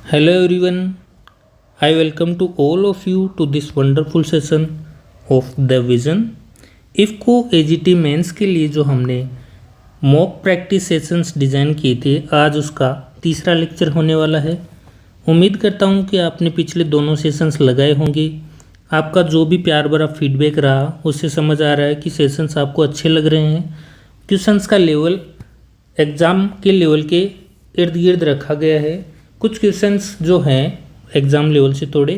Hello everyone, I welcome to all of you to this wonderful session of the vision। IFFCO AGT mains के लिए जो हमने mock practice sessions design किए थे, आज उसका तीसरा लेक्चर होने वाला है। उम्मीद करता हूँ कि आपने पिछले दोनों सेशंस लगाए होंगे। आपका जो भी प्यार भरा फीडबैक रहा उससे समझ आ रहा है कि सेशंस आपको अच्छे लग रहे हैं। क्वेश्चंस का लेवल एग्ज़ाम के लेवल के इर्द गिर्द रखा गया है। कुछ क्वेश्चंस जो हैं एग्ज़ाम लेवल से थोड़े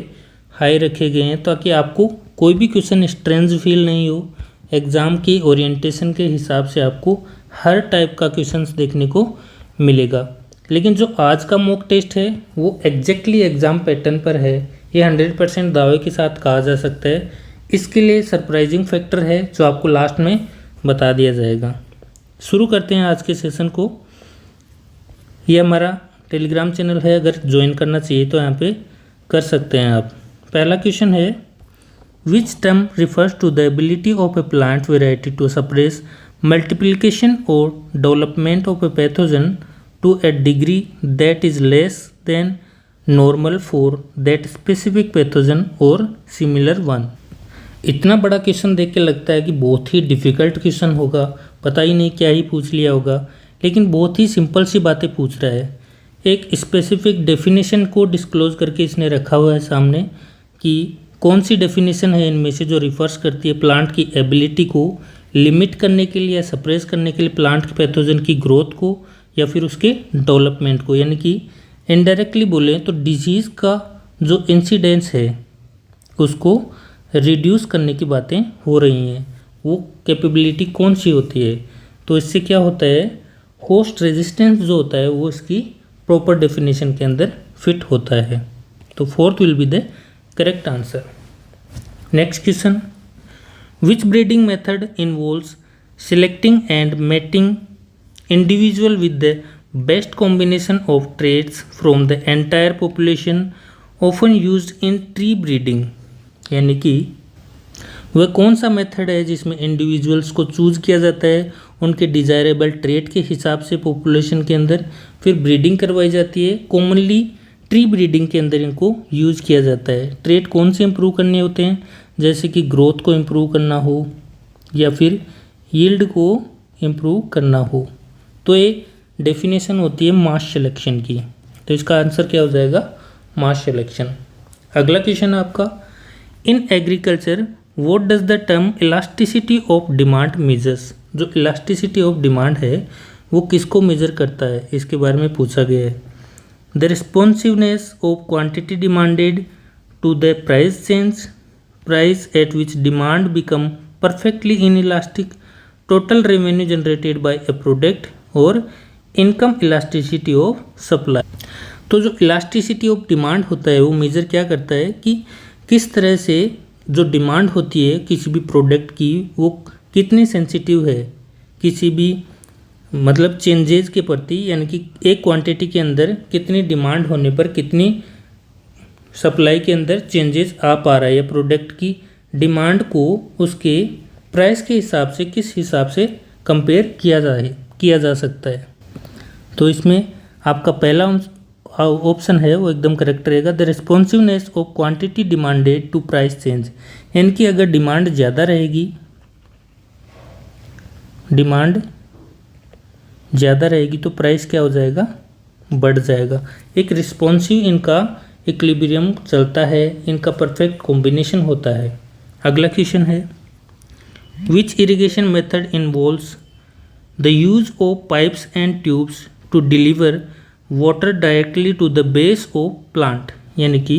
हाई रखे गए हैं ताकि आपको कोई भी क्वेश्चन स्ट्रेंज फील नहीं हो। एग्ज़ाम की ओरिएंटेशन के हिसाब से आपको हर टाइप का क्वेश्चंस देखने को मिलेगा। लेकिन जो आज का मॉक टेस्ट है वो एग्जैक्टली एग्ज़ाम पैटर्न पर है, ये 100% दावे के साथ कहा जा सकता है। इसके लिए सरप्राइजिंग फैक्टर है जो आपको लास्ट में बता दिया जाएगा। शुरू करते हैं आज के सेशन को। ये हमारा टेलीग्राम चैनल है, अगर ज्वाइन करना चाहिए तो यहाँ पे कर सकते हैं आप। पहला क्वेश्चन है, which term refers to the ability of a plant variety to suppress multiplication और development of a pathogen to a degree that is less than normal for that specific pathogen और सिमिलर वन। इतना बड़ा question देख के लगता है कि बहुत ही डिफ़िकल्ट क्वेश्चन होगा, पता ही नहीं क्या ही पूछ लिया होगा, लेकिन बहुत ही सिंपल सी बातें पूछ रहा है। एक स्पेसिफिक डेफिनेशन को डिस्क्लोज करके इसने रखा हुआ है सामने कि कौन सी डेफिनेशन है इनमें से जो रिफर्स करती है प्लांट की एबिलिटी को लिमिट करने के लिए या सप्रेस करने के लिए प्लांट के पैथोजन की ग्रोथ को या फिर उसके डेवलपमेंट को। यानी कि इनडायरेक्टली बोलें तो डिजीज़ का जो इंसिडेंस है उसको रिड्यूस करने की बातें हो रही हैं। वो कैपेबिलिटी कौन सी होती है? तो इससे क्या होता है, होस्ट रेजिस्टेंस जो होता है वो इसकी प्रॉपर डेफिनेशन के अंदर फिट होता है। तो fourth will be the correct answer. Next question, which breeding method involves selecting and mating individual with the best combination of traits from the entire population often used in tree breeding. यानी कि वह कौन सा method है जिसमें individuals को choose किया जाता है उनके डिज़ायरेबल ट्रेट के हिसाब से पॉपुलेशन के अंदर, फिर ब्रीडिंग करवाई जाती है। कॉमनली ट्री ब्रीडिंग के अंदर इनको यूज़ किया जाता है। ट्रेट कौन से इंप्रूव करने होते हैं, जैसे कि ग्रोथ को इम्प्रूव करना हो या फिर यील्ड को इम्प्रूव करना हो। तो ये डेफिनेशन होती है मास सिलेक्शन की। तो इसका आंसर क्या हो जाएगा, मास सिलेक्शन। अगला क्वेश्चन है आपका, in agriculture what does the term elasticity of demand measures. जो इलास्टिसिटी ऑफ डिमांड है वो किसको मेजर करता है, इसके बारे में पूछा गया है। The responsiveness of quantity demanded to the price change, price at which demand become perfectly inelastic, total revenue generated by a product और इनकम इलास्टिसिटी ऑफ सप्लाई। तो जो इलास्टिसिटी ऑफ डिमांड होता है वो मेजर क्या करता है कि किस तरह से जो डिमांड होती है किसी भी प्रोडक्ट की वो कितनी सेंसिटिव है किसी भी मतलब चेंजेस के प्रति। यानी कि एक क्वांटिटी के अंदर कितनी डिमांड होने पर कितनी सप्लाई के अंदर चेंजेस आ पा रहा है, या प्रोडक्ट की डिमांड को उसके प्राइस के हिसाब से किस हिसाब से कंपेयर किया जा सकता है। तो इसमें आपका पहला ऑप्शन है वो एकदम करेक्ट रहेगा, the responsiveness of quantity demanded to price change. यानी कि अगर डिमांड ज़्यादा रहेगी, तो प्राइस क्या हो जाएगा, बढ़ जाएगा। एक रिस्पॉन्सिव इनका इक्विलिब्रियम चलता है, इनका परफेक्ट कॉम्बिनेशन होता है। अगला क्वेश्चन है, which irrigation method involves the use of pipes and tubes to deliver water directly to the base of plant. यानी कि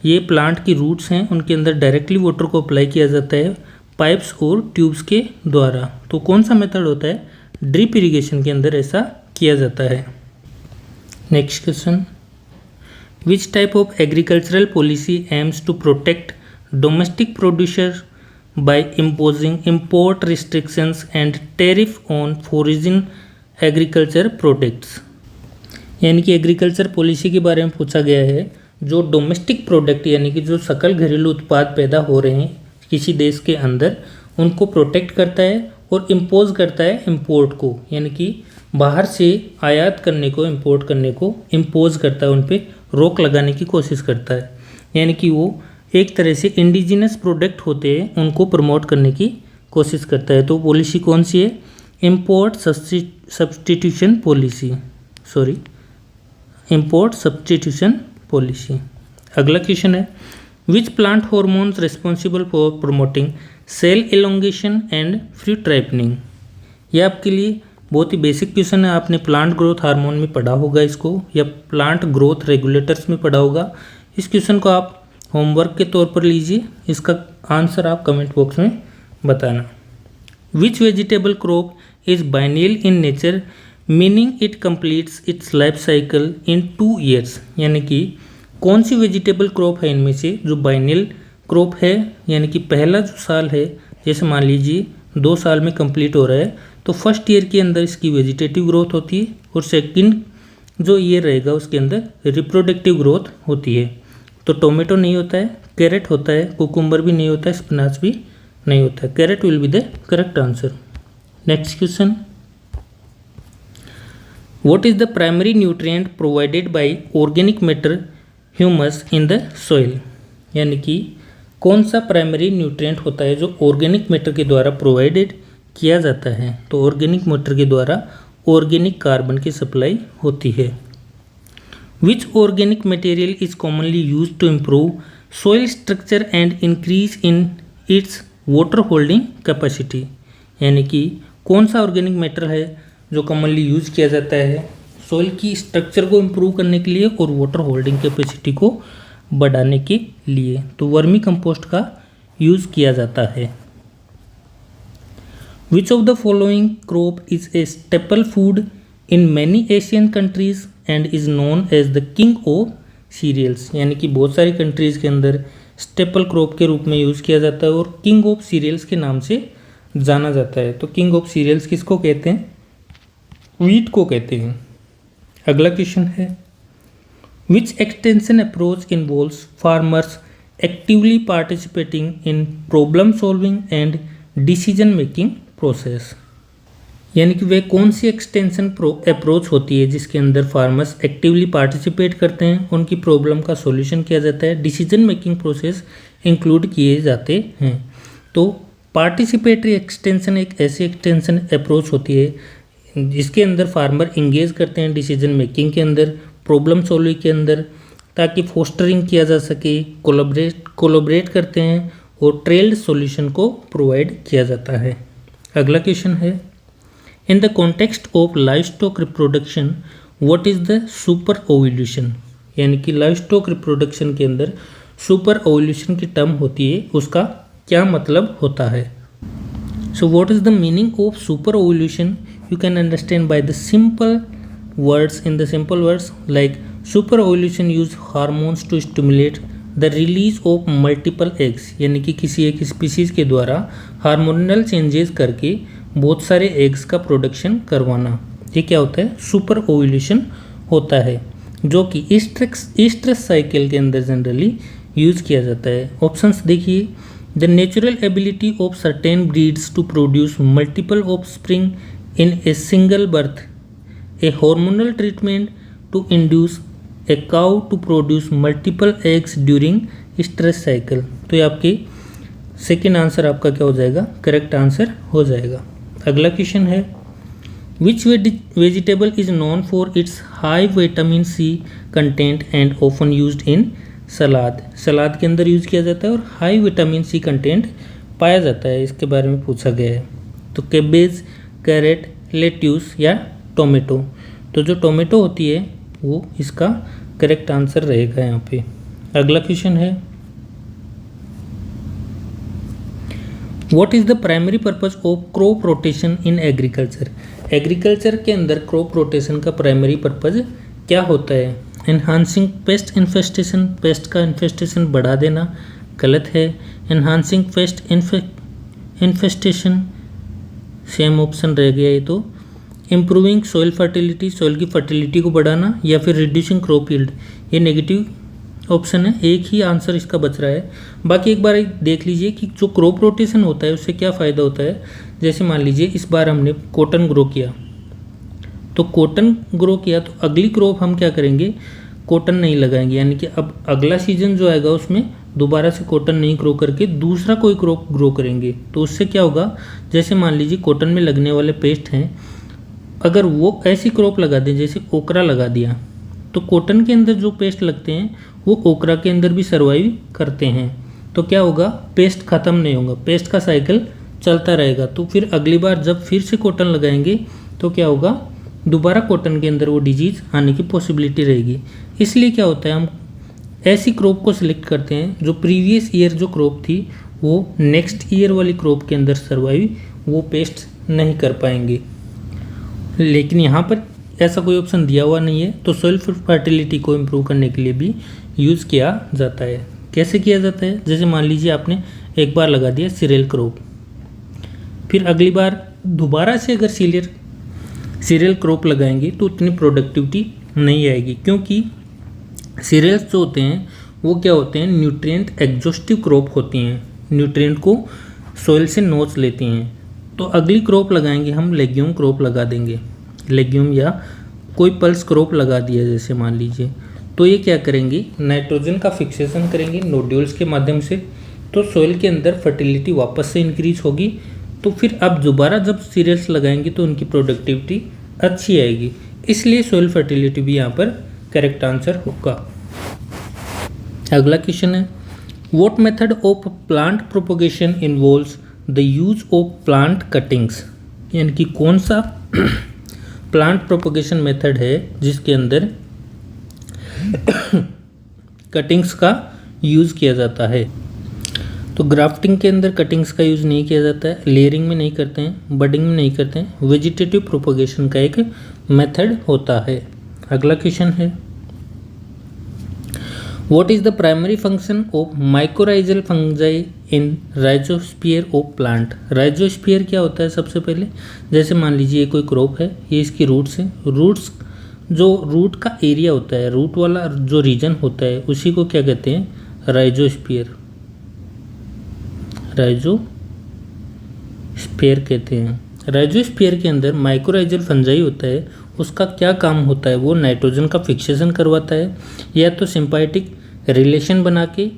ये प्लांट की रूट्स हैं उनके अंदर डायरेक्टली वाटर को अप्लाई किया जाता है पाइप्स और ट्यूब्स के द्वारा। तो कौन सा मेथड होता है, ड्रिप इरिगेशन के अंदर ऐसा किया जाता है। Next question, which type of agricultural policy aims to protect domestic producer by imposing import restrictions and tariff on foreign agriculture products. यानी कि एग्रीकल्चर पॉलिसी के बारे में पूछा गया है जो डोमेस्टिक प्रोडक्ट यानी कि जो सकल घरेलू उत्पाद पैदा हो रहे हैं किसी देश के अंदर उनको प्रोटेक्ट करता है और इम्पोज करता है इम्पोर्ट को। यानी कि बाहर से आयात करने को, इंपोर्ट करने को इम्पोज करता है, उन पर रोक लगाने की कोशिश करता है, यानी कि वो एक तरह से इंडिजिनस प्रोडक्ट होते हैं उनको प्रमोट करने की कोशिश करता है। तो पॉलिसी कौन सी है? Import substitution policy, import substitution policy. अगला क्वेश्चन है, which plant hormones responsible for promoting cell elongation and fruit ripening. ये आपके लिए बहुत ही बेसिक क्वेश्चन है, आपने प्लांट ग्रोथ हार्मोन में पढ़ा होगा इसको, या प्लांट ग्रोथ रेगुलेटर्स में पढ़ा होगा। इस क्वेश्चन को आप होमवर्क के तौर पर लीजिए, इसका आंसर आप कमेंट बॉक्स में बताना। Which vegetable crop is biennial in nature meaning it completes it's life cycle in 2 years. यानी कि कौन सी वेजिटेबल क्रॉप है इनमें से जो बाइनियल क्रॉप है, यानी कि पहला जो साल है, जैसे मान लीजिए 2 साल में कंप्लीट हो रहा है, तो फर्स्ट ईयर के अंदर इसकी वेजिटेटिव ग्रोथ होती है और सेकंड जो ईयर रहेगा उसके अंदर रिप्रोडक्टिव ग्रोथ होती है। तो टोमेटो नहीं होता है, कैरेट होता है, कुकुम्बर भी नहीं होता है, स्पिनाच भी नहीं होता है। Carrot will be the correct answer. Next question, what is the primary nutrient provided by organic matter humus in the soil. यानी कि कौन सा प्राइमरी न्यूट्रिएंट होता है जो ऑर्गेनिक मैटर के द्वारा प्रोवाइडेड किया जाता है। तो ऑर्गेनिक मैटर के द्वारा ऑर्गेनिक कार्बन की सप्लाई होती है। Which organic material is commonly used to improve soil structure and increase in its water holding capacity. यानी कि कौन सा ऑर्गेनिक मैटर है जो कॉमनली यूज किया जाता है सोइल की स्ट्रक्चर को इम्प्रूव करने के लिए और वाटर होल्डिंग कैपेसिटी को बढ़ाने के लिए। तो वर्मी कंपोस्ट का यूज किया जाता है। Which of the following crop is a staple food in many Asian countries and is known as the king of cereals. यानी कि बहुत सारी कंट्रीज के अंदर स्टेपल क्रॉप के रूप में यूज किया जाता है और किंग ऑफ सीरियल्स के नाम से जाना जाता है। तो किंग ऑफ सीरियल्स किसको कहते हैं? वीट को कहते हैं। अगला क्वेश्चन है, which extension approach involves farmers actively participating in problem solving and decision making process. यानी कि वे कौन सी एक्सटेंशन अप्रोच होती है जिसके अंदर फार्मर्स एक्टिवली पार्टिसिपेट करते हैं, उनकी प्रॉब्लम का सॉल्यूशन किया जाता है, डिसीजन मेकिंग प्रोसेस इंक्लूड किए जाते हैं। तो पार्टिसिपेटरी एक्सटेंशन एक ऐसी एक्सटेंशन अप्रोच होती है जिसके अंदर फार्मर इंगेज करते हैं डिसीजन मेकिंग के अंदर, प्रॉब्लम सॉल्विंग के अंदर, ताकि फोस्टरिंग किया जा सके, कोलैबोरेट करते हैं और ट्रेल्ड सॉल्यूशन को प्रोवाइड किया जाता है। अगला क्वेश्चन है, in the context of livestock reproduction what is the super ovulation. यानी कि लाइवस्टॉक रिप्रोडक्शन के अंदर सुपर ओव्यूलेशन की टर्म होती है, उसका क्या मतलब होता है। So what is the meaning of super ovulation? You can understand by the simple words, in the simple words like super ovulation use hormones to stimulate the release of multiple eggs। यानी कि किसी एक species के द्वारा hormonal changes करके बहुत सारे eggs का प्रोडक्शन करवाना, ये क्या होता है? सुपर ओव्यूलेशन होता है, जो कि ईस्ट्रस साइकिल के अंदर जनरली यूज किया जाता है। ऑप्शंस देखिए, the natural ability of certain breeds to produce multiple offspring in a single birth, a hormonal treatment to induce a cow to produce multiple eggs during stress cycle। तो ये आपके second answer आपका क्या हो जाएगा? Correct answer हो जाएगा। अगला क्वेश्चन है, which vegetable is known for its high vitamin C content and often used in salad. Salad के अंदर यूज किया जाता है और हाई विटामिन सी कंटेंट पाया जाता है, इसके बारे में पूछा गया है। तो कैबेज, कैरेट, लेट्यूस या टोमेटो। तो जो टोमेटो होती है वो इसका करेक्ट आंसर रहेगा यहाँ पे। अगला क्वेश्चन है, what is the primary purpose of crop rotation in agriculture. Agriculture के अंदर क्रॉप रोटेशन का प्राइमरी पर्पस क्या होता है? एनहांसिंग पेस्ट इन्फेस्टेशन, पेस्ट का इन्फेस्टेशन बढ़ा देना, गलत है। Enhancing paste infestation same option रह गया ये। तो इम्प्रूविंग सॉइल फर्टिलिटी, सॉइल की फर्टिलिटी को बढ़ाना, या फिर रिड्यूसिंग क्रॉप यील्ड, ये नेगेटिव ऑप्शन है। एक ही आंसर इसका बच रहा है। बाकी एक बार देख लीजिए कि जो क्रॉप रोटेशन होता है उससे क्या फ़ायदा होता है। जैसे मान लीजिए इस बार हमने कॉटन ग्रो किया, तो कॉटन ग्रो किया तो अगली क्रॉप हम क्या करेंगे? कॉटन नहीं लगाएंगे, यानी कि अब अगला सीजन जो आएगा उसमें दोबारा से कॉटन नहीं ग्रो करके दूसरा कोई क्रॉप ग्रो करेंगे। तो उससे क्या होगा, जैसे मान लीजिए कॉटन में लगने वाले पेस्ट हैं, अगर वो ऐसी क्रॉप लगा दें जैसे ओकरा लगा दिया, तो कॉटन के अंदर जो पेस्ट लगते हैं वो ओकरा के अंदर भी सर्वाइव करते हैं। तो क्या होगा, पेस्ट ख़त्म नहीं होगा, पेस्ट का साइकिल चलता रहेगा। तो फिर अगली बार जब फिर से कॉटन लगाएंगे तो क्या होगा, दोबारा कॉटन के अंदर वो डिजीज़ आने की पॉसिबिलिटी रहेगी। इसलिए क्या होता है, हम ऐसी क्रॉप को सिलेक्ट करते हैं जो प्रीवियस ईयर जो क्रॉप थी वो नेक्स्ट ईयर वाली क्रॉप के अंदर सर्वाइव वो पेस्ट नहीं कर पाएंगे। लेकिन यहाँ पर ऐसा कोई ऑप्शन दिया हुआ नहीं है, तो सॉइल फर्टिलिटी को इम्प्रूव करने के लिए भी यूज़ किया जाता है। कैसे किया जाता है, जैसे मान लीजिए आपने एक बार लगा दिया सीरियल क्रॉप, फिर अगली बार दोबारा से अगर सीरियल क्रॉप लगाएंगे तो उतनी प्रोडक्टिविटी नहीं आएगी, क्योंकि सीरियल्स जो होते हैं वो क्या होते हैं, न्यूट्रिएंट एग्जॉस्टिव क्रॉप होती हैं, न्यूट्रिएंट को सॉइल से नोच लेती हैं। तो अगली क्रॉप लगाएंगे हम लेग्यूम क्रॉप लगा देंगे, लेग्यूम या कोई पल्स क्रॉप लगा दिया जैसे मान लीजिए, तो ये क्या करेंगे, नाइट्रोजन का फिक्सेशन करेंगे नोड्यूल्स के माध्यम से, तो सॉइल के अंदर फर्टिलिटी वापस से इंक्रीज होगी। तो फिर अब दोबारा जब सीरियल्स लगाएंगे तो उनकी प्रोडक्टिविटी अच्छी आएगी। इसलिए सॉइल फर्टिलिटी भी यहाँ पर करेक्ट आंसर होगा। अगला क्वेश्चन है, what method of plant propagation involves the use of plant cuttings, यानी कि कौन सा प्लांट प्रोपोगेशन मेथड है जिसके अंदर कटिंग्स का यूज़ किया जाता है। तो ग्राफ्टिंग के अंदर कटिंग्स का यूज़ नहीं किया जाता है, लेयरिंग में नहीं करते हैं, बडिंग में नहीं करते हैं, वेजिटेटिव प्रोपोगेशन का एक मेथड होता है। अगला क्वेश्चन है, what is the primary function of mycorrhizal fungi in rhizosphere of plant. Rhizosphere क्या होता है, सबसे पहले जैसे मान लीजिए ये कोई क्रॉप है, ये इसकी रूट्स हैं, रूट्स जो रूट का एरिया होता है, रूट वाला जो रीजन होता है उसी को क्या कहते हैं, राइजोस्फीयर, राइजोस्फीयर कहते हैं। राइजोस्फीयर के अंदर माइकोराइजल फंजाई होता है, उसका क्या काम होता है, वो नाइट्रोजन का फिक्सेशन करवाता है, या तो सिम्बायोटिक रिलेशन बना के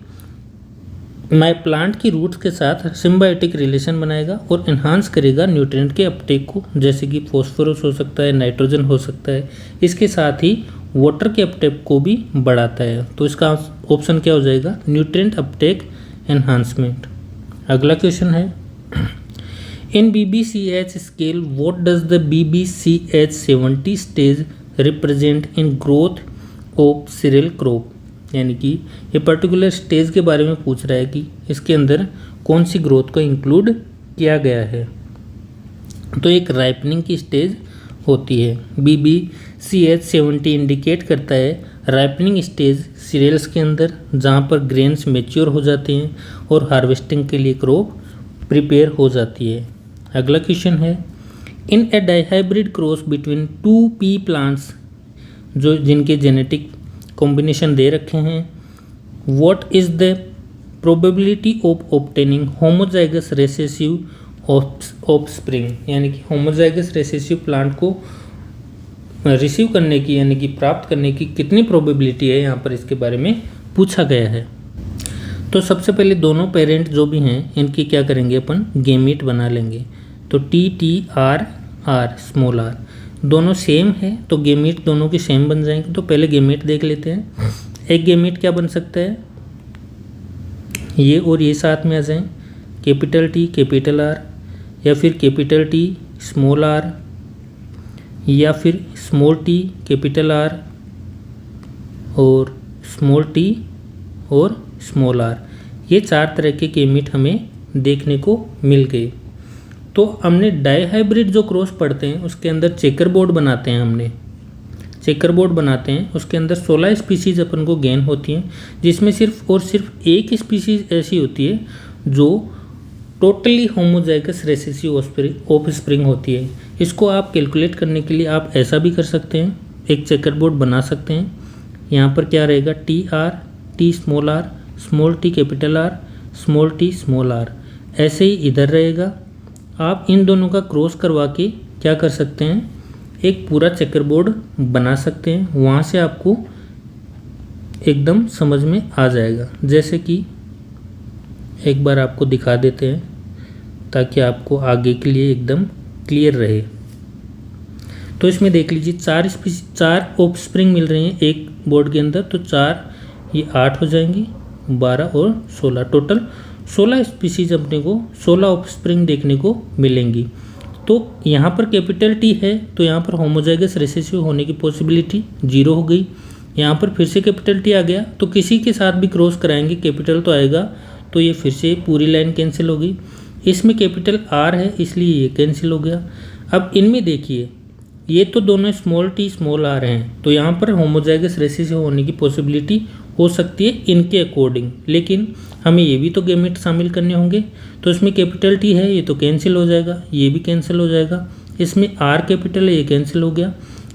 प्लांट की रूट्स के साथ सिम्बायोटिक रिलेशन बनाएगा और इन्हांस करेगा न्यूट्रिएंट के अपटेक को, जैसे कि फॉस्फोरस हो सकता है, नाइट्रोजन हो सकता है, इसके साथ ही वाटर के अपटेक को भी बढ़ाता है। तो इसका ऑप्शन क्या हो जाएगा, न्यूट्रिएंट अपटेक एनहांसमेंट। अगला क्वेश्चन है, इन BBCH scale what does the BBCH 70 stage represent in growth of cereal crop, यानी कि ये पर्टिकुलर स्टेज के बारे में पूछ रहा है कि इसके अंदर कौन सी ग्रोथ को इंक्लूड किया गया है। तो एक राइपनिंग की स्टेज होती है, BBCH 70 इंडिकेट करता है राइपनिंग स्टेज सीरियल्स के अंदर, जहाँ पर ग्रेन्स मेच्योर हो जाते हैं और हार्वेस्टिंग के लिए क्रॉप प्रिपेयर हो जाती है। अगला क्वेश्चन है, in a dihybrid cross between 2 pea plants, जो जिनके जेनेटिक कॉम्बिनेशन दे रखे हैं, what is the probability of obtaining homozygous recessive offspring, यानी कि होमोजाइगस रिसेसिव प्लांट को रिसीव करने की, यानी कि प्राप्त करने की कितनी प्रोबेबिलिटी है, यहाँ पर इसके बारे में पूछा गया है। तो सबसे पहले दोनों पेरेंट जो भी हैं इनकी क्या करेंगे, अपन गेमीट बना लेंगे। तो TTR स्मॉल r दोनों सेम है तो गेमीट दोनों की सेम बन जाएंगे। तो पहले गेमीट देख लेते हैं। एक गेमीट क्या बन सकता है, ये और ये साथ में आ जाएं, कैपिटल T कैपिटल R, या फिर कैपिटल T स्मॉल r, या फिर स्मॉल t कैपिटल R और स्मॉल t और स्मॉल r। ये 4 तरह के गेमीट हमें देखने को मिल गए। तो हमने डाइहाइब्रिड जो क्रॉस पढ़ते हैं उसके अंदर चेकर बोर्ड बनाते हैं, हमने चेकर बोर्ड बनाते हैं, उसके अंदर 16 स्पीसीज अपन को गेन होती हैं, जिसमें सिर्फ और सिर्फ एक स्पीसीज ऐसी होती है जो टोटली होमोजाइगस रिसेसिव ऑफस्प्रिंग होती है। इसको आप कैलकुलेट करने के लिए आप ऐसा भी कर सकते हैं, एक चेकर बोर्ड बना सकते हैं। यहाँ पर क्या रहेगा, T small t capital R, small t small r, ऐसे ही इधर रहेगा। आप इन दोनों का क्रॉस करवा के क्या कर सकते हैं, एक पूरा चेकर बोर्ड बना सकते हैं। वहाँ से आपको एकदम समझ में आ जाएगा। जैसे कि एक बार आपको दिखा देते हैं ताकि आपको आगे के लिए एकदम क्लियर रहे। तो इसमें देख लीजिए 4 ऑफस्प्रिंग मिल रहे हैं एक बोर्ड के अंदर, तो 4 ये 8 हो जाएंगी, 12 और 16, टोटल 16 स्पीसीज अपने को 16 ऑफस्प्रिंग देखने को मिलेंगी। तो यहाँ पर कैपिटल टी है तो यहाँ पर होमोजाइगस रिसेसिव होने की पॉसिबिलिटी 0 हो गई। यहाँ पर फिर से कैपिटल टी आ गया तो किसी के साथ भी क्रॉस कराएंगे कैपिटल तो आएगा, तो ये फिर से पूरी लाइन कैंसिल हो गई। इसमें कैपिटल आर है इसलिए ये कैंसिल हो गया। अब इनमें देखिए ये तो दोनों स्मॉल टी स्मॉल आर हैं, तो यहाँ पर होमोजाइगस रिसेसिव होने की पॉसिबिलिटी हो सकती है इनके अकॉर्डिंग, लेकिन हमें ये भी तो गैमेट शामिल करने होंगे। तो इसमें कैपिटल टी है ये तो कैंसिल हो जाएगा, ये भी कैंसिल हो जाएगा। इसमें आर कैपिटल है ये कैंसिल हो गया,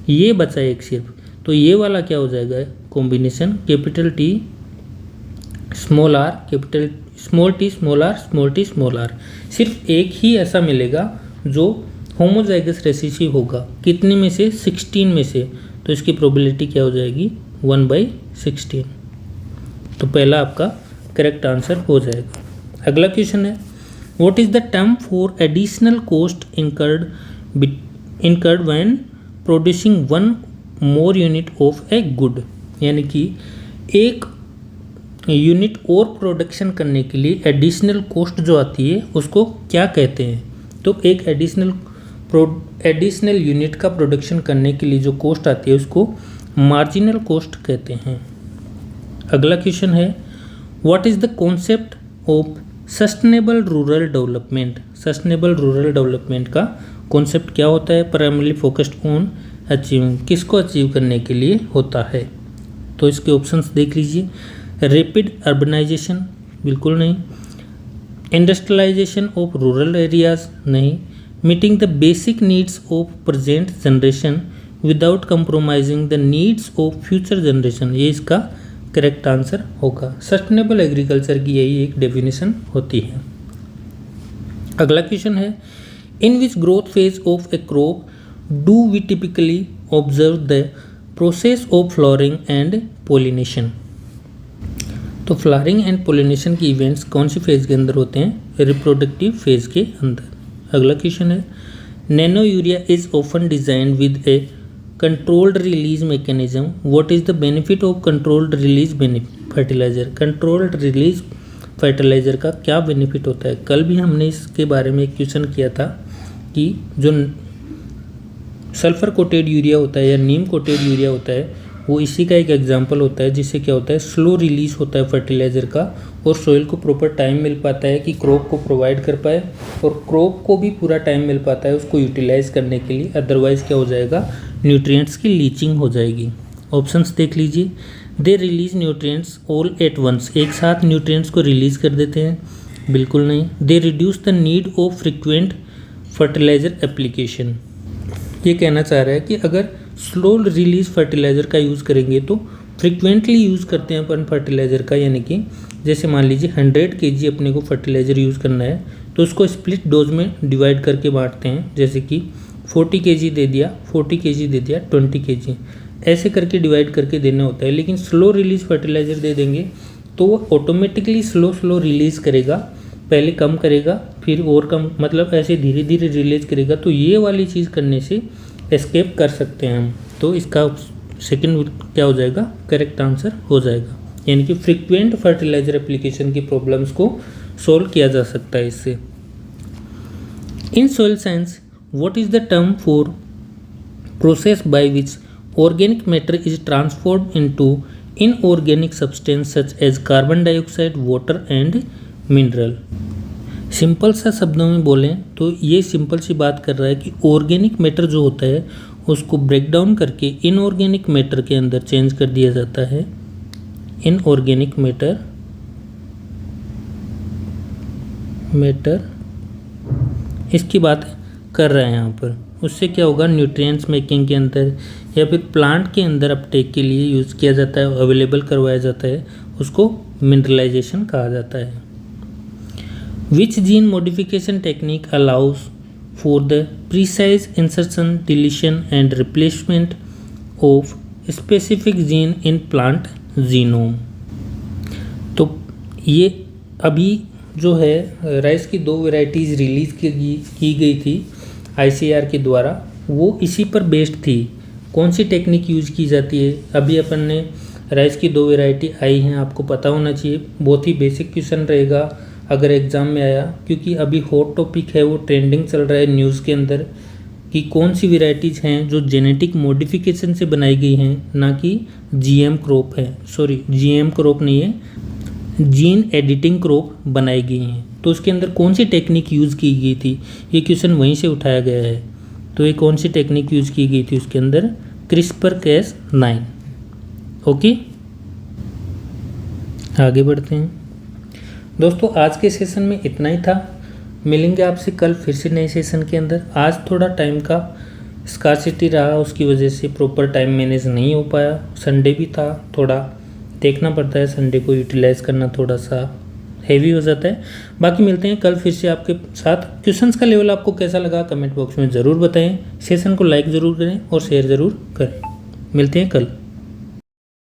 ये बचा एक सिर्फ, तो ये वाला क्या हो जाएगा combination capital T small R capital small T small R small T small R. सिर्फ एक ही ऐसा मिलेगा जो होमोजाइगस रेसिसिव होगा, कितने में से 16 में से, तो इसकी प्रोबेबिलिटी क्या हो जाएगी 1/16। तो पहला आपका करेक्ट आंसर हो जाएगा। अगला क्वेश्चन है what is the term for additional cost incurred when producing 1 more unit of a good, यानी कि एक यूनिट और प्रोडक्शन करने के लिए एडिशनल कॉस्ट जो आती है उसको क्या कहते हैं। तो एक एडिशनल यूनिट का प्रोडक्शन करने के लिए जो कॉस्ट आती है उसको मार्जिनल कॉस्ट कहते हैं। अगला क्वेश्चन है what is the concept of sustainable rural development. Sustainable rural development का कॉन्सेप्ट क्या होता है। प्राइमरली फोकस्ड ऑन अचीविंग, किसको अचीव करने के लिए होता है। तो इसके ऑप्शंस देख लीजिए। रैपिड अर्बनाइजेशन बिल्कुल नहीं, इंडस्ट्रियलाइजेशन ऑफ रूरल एरियाज नहीं, meeting the basic needs of present generation without compromising the needs of future generation, ये इसका करेक्ट आंसर होगा। सस्टेनेबल एग्रीकल्चर की यही एक डेफिनेशन होती है। अगला क्वेश्चन है in which growth phase of a crop do we typically observe the process of flowering and pollination. तो फ्लावरिंग एंड पोलिनेशन की इवेंट्स कौन सी फेज के अंदर होते हैं, रिप्रोडक्टिव फेज के अंदर। अगला क्वेश्चन है nano urea is often designed with a controlled release mechanism, what is the benefit of controlled release fertilizer. Controlled release fertilizer का क्या बेनिफिट होता है। कल भी हमने इसके बारे में एक क्वेश्चन किया था कि जो सल्फर कोटेड यूरिया होता है या नीम कोटेड यूरिया होता है वो इसी का एक एग्जांपल होता है, जिससे क्या होता है स्लो रिलीज होता है फर्टिलाइज़र का और सोइल को प्रॉपर टाइम मिल पाता है कि क्रॉप को प्रोवाइड कर पाए और क्रॉप को भी पूरा टाइम मिल पाता है उसको यूटिलाइज करने के लिए। अदरवाइज़ क्या हो जाएगा न्यूट्रिएंट्स की लीचिंग हो जाएगी। ऑप्शंस देख लीजिए। They release nutrients all at once, एक साथ न्यूट्रिएंट्स को रिलीज कर देते हैं, बिल्कुल नहीं। They reduce the need of frequent fertiliser application, ये कहना चाह रहा है कि अगर स्लो रिलीज फर्टिलाइज़र का यूज़ करेंगे तो फ्रिक्वेंटली यूज़ करते हैं अपन फर्टिलाइज़र का, यानी कि जैसे मान लीजिए 100 kg अपने को फर्टिलाइज़र यूज़ करना है तो उसको स्प्लिट डोज में डिवाइड करके बांटते हैं, जैसे कि 40 kg दे दिया 40 kg दे दिया 20 kg, ऐसे करके डिवाइड करके देना होता है। लेकिन स्लो रिलीज फर्टिलाइज़र दे देंगे तो वो ऑटोमेटिकली स्लो रिलीज़ करेगा, पहले कम करेगा फिर और कम, मतलब ऐसे धीरे धीरे रिलीज करेगा। तो ये वाली चीज़ करने से एस्केप कर सकते हैं हम, तो इसका सेकंड क्या हो जाएगा करेक्ट आंसर हो जाएगा, यानी कि फ्रीक्वेंट फर्टिलाइजर एप्लीकेशन की प्रॉब्लम्स को सॉल्व किया जा सकता है इससे। In soil science what is the term for process by which organic matter is transformed into inorganic substance such as carbon dioxide water and mineral. Simple सा शब्दों में बोलें तो ये सिंपल सी बात कर रहा है कि ऑर्गेनिक मैटर जो होता है उसको ब्रेक डाउन करके इनऑर्गेनिक मैटर के अंदर चेंज कर दिया जाता है। इनऑर्गेनिक मैटर इसकी बात कर रहे हैं यहाँ पर। उससे क्या होगा न्यूट्रिएंट्स मेकिंग के अंदर या फिर प्लांट के अंदर अपटेक के लिए यूज़ किया जाता है, अवेलेबल करवाया जाता है, उसको मिनरलाइजेशन कहा जाता है। Which gene modification technique allows for the precise insertion, deletion and replacement of specific gene in plant genome. तो ये अभी जो है राइस की 2 वैरायटीज़ रिलीज़ की गई थी ICAR के द्वारा, वो इसी पर बेस्ड थी। कौन सी टेक्निक यूज की जाती है, अभी अपन ने राइस की 2 वैरायटी आई हैं, आपको पता होना चाहिए। बहुत ही बेसिक क्वेश्चन रहेगा अगर एग्ज़ाम में आया, क्योंकि अभी हॉट टॉपिक है, वो ट्रेंडिंग चल रहा है न्यूज़ के अंदर कि कौन सी वैरायटीज़ हैं जो जेनेटिक मॉडिफिकेशन से बनाई गई हैं, ना कि GM क्रॉप है, सॉरी GM क्रॉप नहीं है, जीन एडिटिंग क्रॉप बनाई गई हैं। तो उसके अंदर कौन सी टेक्निक यूज़ की गई थी, ये क्वेश्चन वहीं से उठाया गया है। तो ये कौन सी टेक्निक यूज़ की गई थी उसके अंदर, CRISPR-Cas9। ओके, आगे बढ़ते हैं दोस्तों। आज के सेशन में इतना ही था, मिलेंगे आपसे कल फिर से नए सेशन के अंदर। आज थोड़ा टाइम का स्कार्सिटी रहा, उसकी वजह से प्रॉपर टाइम मैनेज नहीं हो पाया। संडे भी था, थोड़ा देखना पड़ता है, संडे को यूटिलाइज करना थोड़ा सा हैवी हो जाता है। बाकी मिलते हैं कल फिर से आपके साथ। क्वेश्चंस का लेवल आपको कैसा लगा कमेंट बॉक्स में ज़रूर बताएं। सेशन को लाइक ज़रूर करें और शेयर ज़रूर करें। मिलते हैं कल।